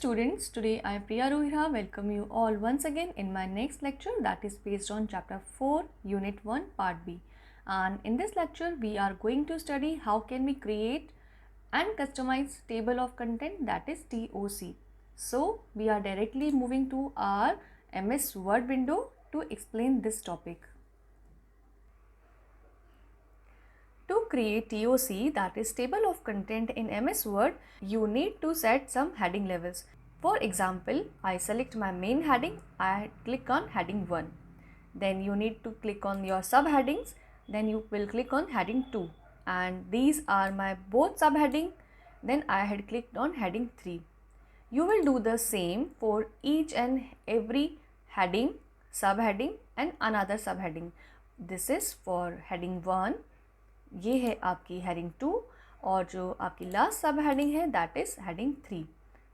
students, today I Priya Rohira welcome you all once again in my next lecture that is based on chapter 4 unit 1 part B, and in this lecture we are going to study how can we create and customize table of content, that is TOC. So we are directly moving to our MS Word window to explain this topic. To create TOC, that is table of content in MS Word, you need to set some heading levels. For example, I select my main heading, I click on heading 1. Then you need to click on your subheadings, then you will click on heading 2. And these are my both subheading, then I had clicked on heading 3. You will do the same for each and every heading, subheading and another subheading. This is for heading 1. ये है आपकी heading 2 और जो आपकी last sub heading है that is heading 3.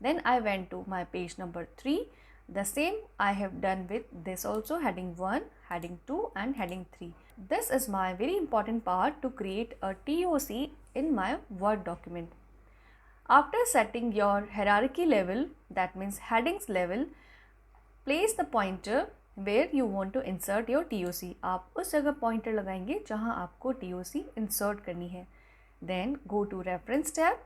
Then I went to my page number 3. The same I have done with this also, heading 1, heading 2 and heading 3. This is my very important part to create a TOC in my Word document. After setting your hierarchy level, that means headings level, place the pointer where you want to insert your TOC. आप उस जगह pointer लगाएंगे जहां आपको TOC insert करनी है. Then go to reference tab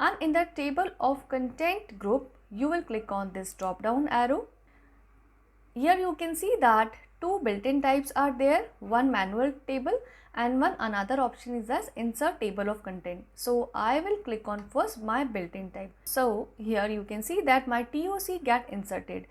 and in the table of content group you will click on this drop down arrow. Here you can see that two built-in types are there, one manual table and one another option is as insert table of content. So I will click on first my built-in type. So here you can see that my TOC get inserted.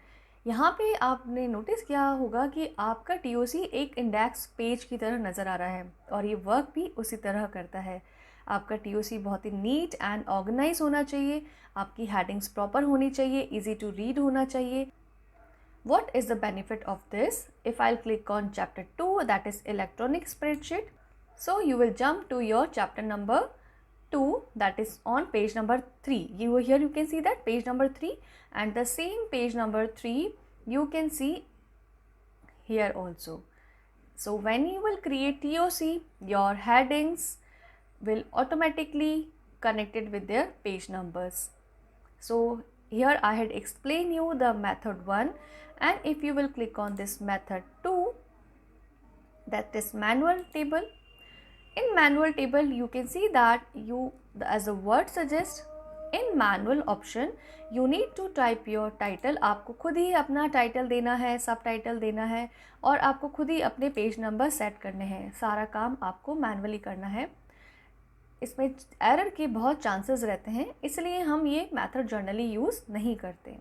यहाँ पे आपने notice किया होगा कि आपका TOC एक index page की तरह नज़र आ रहा है और ये वर्क भी उसी तरह करता है. आपका TOC बहुत ही नीट एंड ऑर्गेनाइज होना चाहिए, आपकी हेडिंग्स प्रॉपर होनी चाहिए, इजी टू रीड होना चाहिए. What is the benefit of this? If I'll click on chapter 2, that is electronic spreadsheet, so you will jump to your chapter number 2, that is on page number 3. Here you can see that page number 3 and the same page number 3 you can see here also. So when you will create TOC, your headings will automatically connected with their page numbers. So here I had explained you the method 1, and if you will click on this method 2, that is manual table. In manual table you can see that as the word suggests, in manual option you need to type your title. आपको खुद ही अपना title देना है, सब title देना है और आपको खुद ही अपने पेज नंबर सेट करने हैं. सारा काम आपको मैनुअली करना है. इसमें एरर के बहुत चांसेस रहते हैं, इसलिए हम ये मेथड जनरली यूज़ नहीं करते.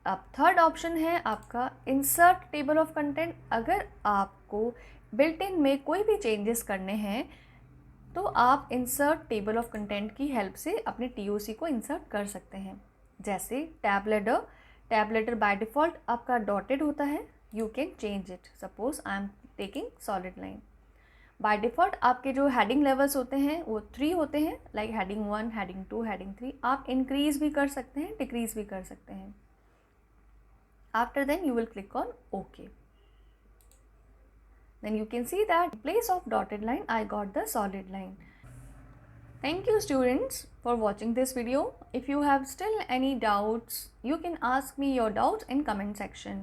अब थर्ड ऑप्शन है आपका इंसर्ट टेबल ऑफ कंटेंट. अगर आपको बिल्ट इन में कोई भी चेंजेस करने हैं तो आप इंसर्ट टेबल ऑफ कंटेंट की हेल्प से अपने TOC को इंसर्ट कर सकते हैं. जैसे टैब लेटर बाय डिफ़ॉल्ट आपका डॉटेड होता है, you can change it. Suppose I am taking solid line. By default आपके जो हेडिंग लेवल्स होते हैं वो 3 होते हैं, लाइक हेडिंग 1, हेडिंग 2, हेडिंग 3. आप इंक्रीज़ भी कर सकते हैं, डिक्रीज़ भी कर सकते हैं. After then you will click on okay. Then you can see that in place of dotted line I got the solid line. Thank you students for watching this video. If you have still any doubts, you can ask me your doubts in comment section.